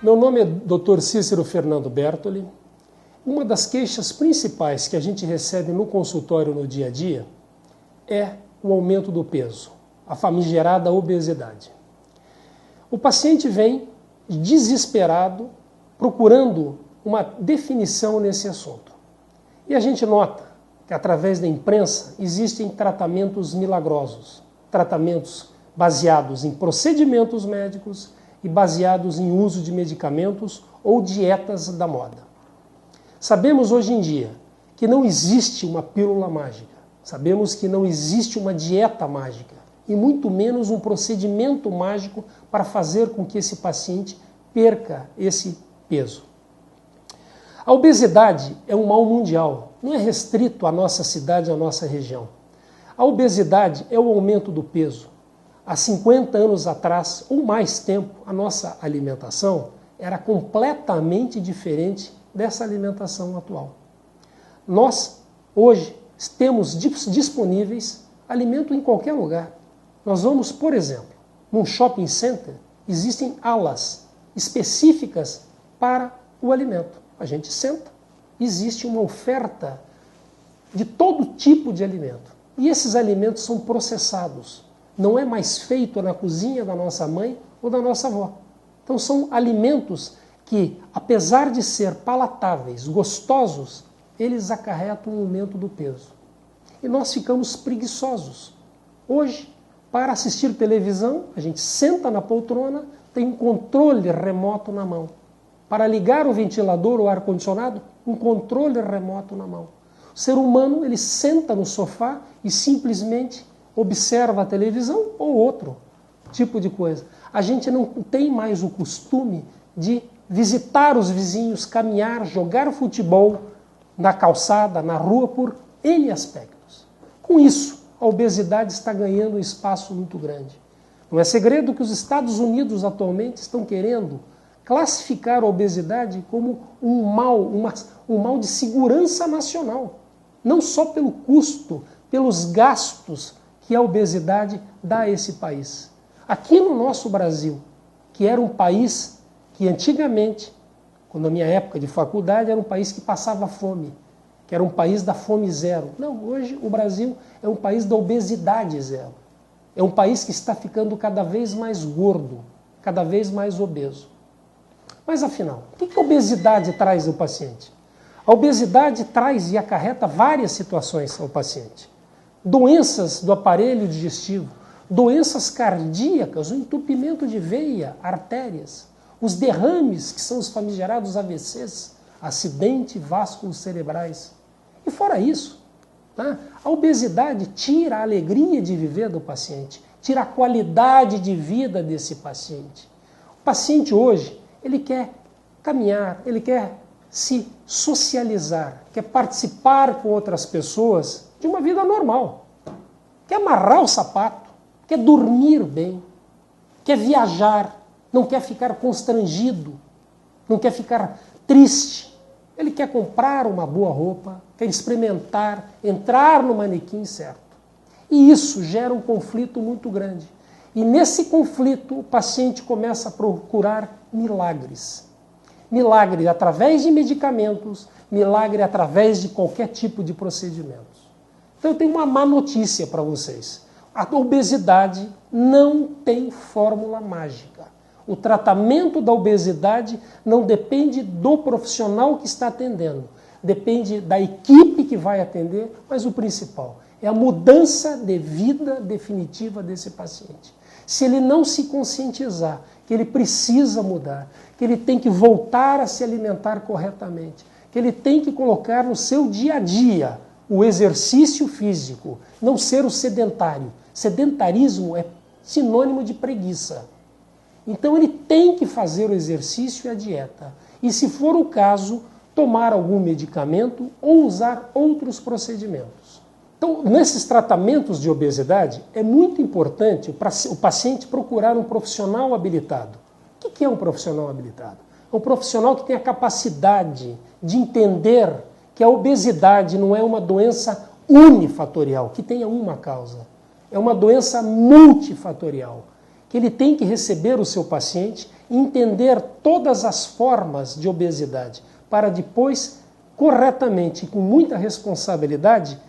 Meu nome é Dr. Cícero Fernando Bertoli. Uma das queixas principais que a gente recebe no consultório no dia a dia é o aumento do peso, a famigerada obesidade. O paciente vem desesperado, procurando uma definição nesse assunto. E a gente nota que através da imprensa existem tratamentos milagrosos, tratamentos baseados em procedimentos médicos e baseados em uso de medicamentos ou dietas da moda. Sabemos hoje em dia que não existe uma pílula mágica, sabemos que não existe uma dieta mágica e muito menos um procedimento mágico para fazer com que esse paciente perca esse peso. A obesidade é um mal mundial, não é restrito à nossa cidade, à nossa região. A obesidade é o aumento do peso. Há 50 anos atrás, ou mais tempo, a nossa alimentação era completamente diferente dessa alimentação atual. Nós, hoje, temos disponíveis alimento em qualquer lugar. Nós vamos, por exemplo, num shopping center, existem alas específicas para o alimento. A gente senta, existe uma oferta de todo tipo de alimento. E esses alimentos são processados. Não é mais feito na cozinha da nossa mãe ou da nossa avó. Então são alimentos que, apesar de ser palatáveis, gostosos, eles acarretam um aumento do peso. E nós ficamos preguiçosos. Hoje, para assistir televisão, a gente senta na poltrona, tem um controle remoto na mão. Para ligar o ventilador ou ar-condicionado, um controle remoto na mão. O ser humano, ele senta no sofá e simplesmente observa a televisão ou outro tipo de coisa. A gente não tem mais o costume de visitar os vizinhos, caminhar, jogar futebol na calçada, na rua, por N aspectos. Com isso, a obesidade está ganhando um espaço muito grande. Não é segredo que os Estados Unidos atualmente estão querendo classificar a obesidade como um mal de segurança nacional. Não só pelo custo, pelos gastos que a obesidade dá a esse país. Aqui no nosso Brasil, que era um país que antigamente, quando a minha época de faculdade, era um país que passava fome, que era um país da fome zero. Não, hoje o Brasil é um país da obesidade zero. É um país que está ficando cada vez mais gordo, cada vez mais obeso. Mas afinal, o que a obesidade traz ao paciente? A obesidade traz e acarreta várias situações ao paciente. Doenças do aparelho digestivo, doenças cardíacas, o entupimento de veia, artérias, os derrames, que são os famigerados AVCs, acidente vasculos cerebrais. E fora isso, tá? A obesidade tira a alegria de viver do paciente, tira a qualidade de vida desse paciente. O paciente hoje, ele quer caminhar, ele quer se socializar, quer participar com outras pessoas de uma vida normal. Quer amarrar o sapato, quer dormir bem, quer viajar, não quer ficar constrangido, não quer ficar triste. Ele quer comprar uma boa roupa, quer experimentar, entrar no manequim certo. E isso gera um conflito muito grande. E nesse conflito o paciente começa a procurar milagres. Milagre através de medicamentos, milagre através de qualquer tipo de procedimentos. Então eu tenho uma má notícia para vocês. A obesidade não tem fórmula mágica. O tratamento da obesidade não depende do profissional que está atendendo. Depende da equipe que vai atender, mas o principal é a mudança de vida definitiva desse paciente. Se ele não se conscientizar que ele precisa mudar, que ele tem que voltar a se alimentar corretamente, que ele tem que colocar no seu dia a dia o exercício físico, não ser o sedentário. Sedentarismo é sinônimo de preguiça. Então ele tem que fazer o exercício e a dieta. E se for o caso, tomar algum medicamento ou usar outros procedimentos. Então, nesses tratamentos de obesidade, é muito importante o paciente procurar um profissional habilitado. O que é um profissional habilitado? É um profissional que tem a capacidade de entender que a obesidade não é uma doença unifatorial, que tenha uma causa. É uma doença multifatorial, que ele tem que receber o seu paciente e entender todas as formas de obesidade, para depois, corretamente e com muita responsabilidade,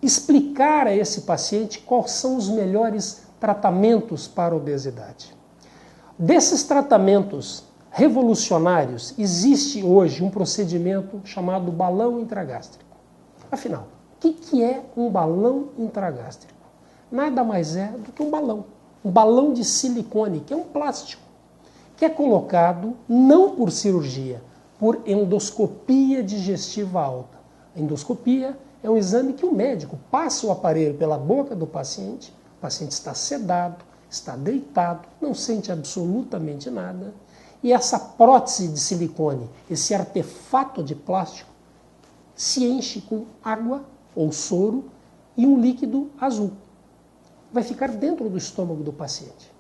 explicar a esse paciente quais são os melhores tratamentos para a obesidade. Desses tratamentos revolucionários, existe hoje um procedimento chamado balão intragástrico. Afinal, o que é um balão intragástrico? Nada mais é do que um balão de silicone, que é um plástico, que é colocado não por cirurgia, por endoscopia digestiva alta. A endoscopia é um exame que o médico passa o aparelho pela boca do paciente, o paciente está sedado, está deitado, não sente absolutamente nada, e essa prótese de silicone, esse artefato de plástico, se enche com água ou soro e um líquido azul. Vai ficar dentro do estômago do paciente.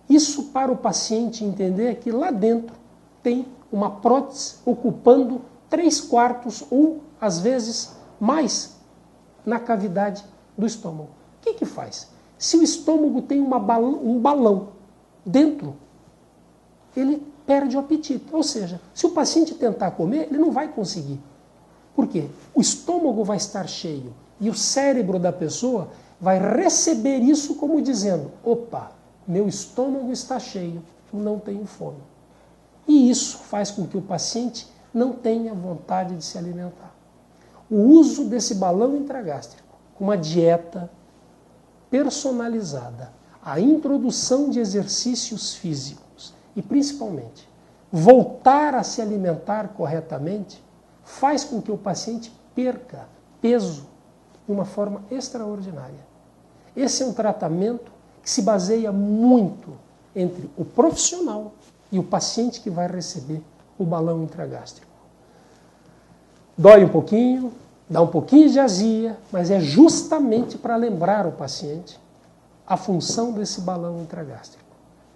Isso para o paciente entender que lá dentro tem uma prótese ocupando 3/4 ou, às vezes, mais na cavidade do estômago. O que faz? Se o estômago tem um balão dentro, ele perde o apetite. Ou seja, se o paciente tentar comer, ele não vai conseguir. Por quê? O estômago vai estar cheio e o cérebro da pessoa vai receber isso como dizendo: opa, meu estômago está cheio, eu não tenho fome. E isso faz com que o paciente não tenha vontade de se alimentar. O uso desse balão intragástrico, uma dieta personalizada, a introdução de exercícios físicos e, principalmente, voltar a se alimentar corretamente, faz com que o paciente perca peso de uma forma extraordinária. Esse é um tratamento que se baseia muito entre o profissional e o paciente que vai receber o balão intragástrico. Dói um pouquinho, dá um pouquinho de azia, mas é justamente para lembrar o paciente a função desse balão intragástrico.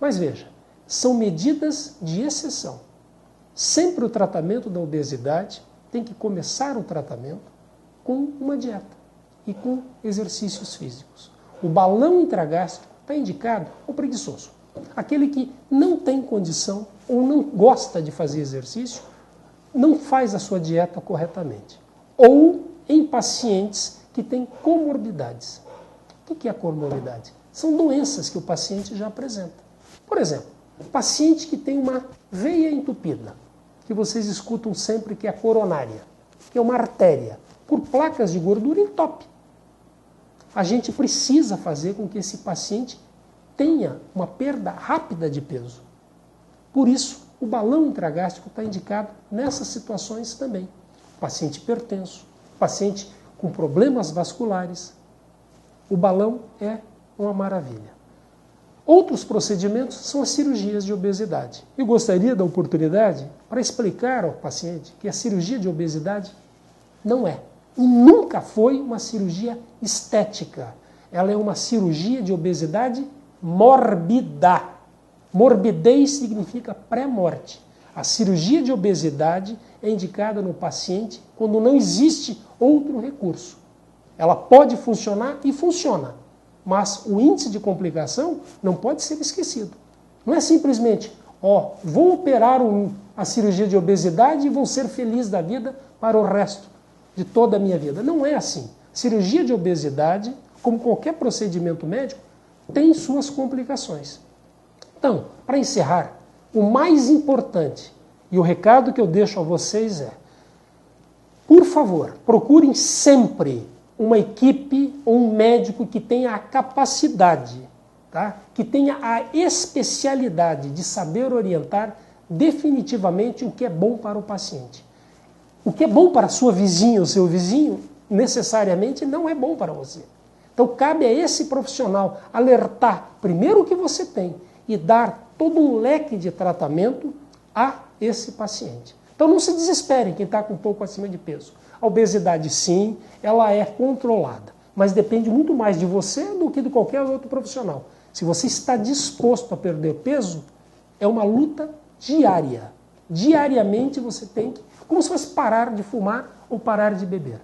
Mas veja, são medidas de exceção. Sempre o tratamento da obesidade tem que começar o tratamento com uma dieta e com exercícios físicos. O balão intragástrico está indicado ao preguiçoso, aquele que não tem condição ou não gosta de fazer exercício, não faz a sua dieta corretamente. Ou em pacientes que têm comorbidades. O que é comorbidade? São doenças que o paciente já apresenta. Por exemplo, paciente que tem uma veia entupida, que vocês escutam sempre que é a coronária, que é uma artéria, por placas de gordura entope. A gente precisa fazer com que esse paciente tenha uma perda rápida de peso. Por isso, o balão intragástrico está indicado nessas situações também. Paciente hipertenso, paciente com problemas vasculares. O balão é uma maravilha. Outros procedimentos são as cirurgias de obesidade. Eu gostaria da oportunidade para explicar ao paciente que a cirurgia de obesidade não é e nunca foi uma cirurgia estética. Ela é uma cirurgia de obesidade mórbida. Morbidez significa pré-morte. A cirurgia de obesidade é indicada no paciente quando não existe outro recurso. Ela pode funcionar e funciona, mas o índice de complicação não pode ser esquecido. Não é simplesmente, vou operar a cirurgia de obesidade e vou ser feliz da vida para o resto de toda a minha vida. Não é assim. Cirurgia de obesidade, como qualquer procedimento médico, tem suas complicações. Então, para encerrar, o mais importante e o recado que eu deixo a vocês é: por favor, procurem sempre uma equipe ou um médico que tenha a capacidade, que tenha a especialidade de saber orientar definitivamente o que é bom para o paciente. O que é bom para a sua vizinha ou seu vizinho, necessariamente não é bom para você. Então, cabe a esse profissional alertar primeiro o que você tem e dar todo um leque de tratamento a esse paciente. Então, não se desesperem quem está com um pouco acima de peso. A obesidade, sim, ela é controlada, mas depende muito mais de você do que de qualquer outro profissional. Se você está disposto a perder peso, é uma luta diária. Diariamente você tem que, como se fosse parar de fumar ou parar de beber.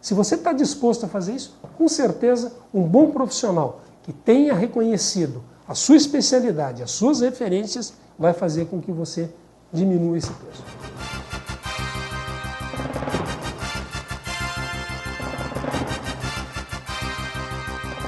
Se você está disposto a fazer isso, com certeza um bom profissional que tenha reconhecido A sua especialidade, as suas referências vai fazer com que você diminua esse peso.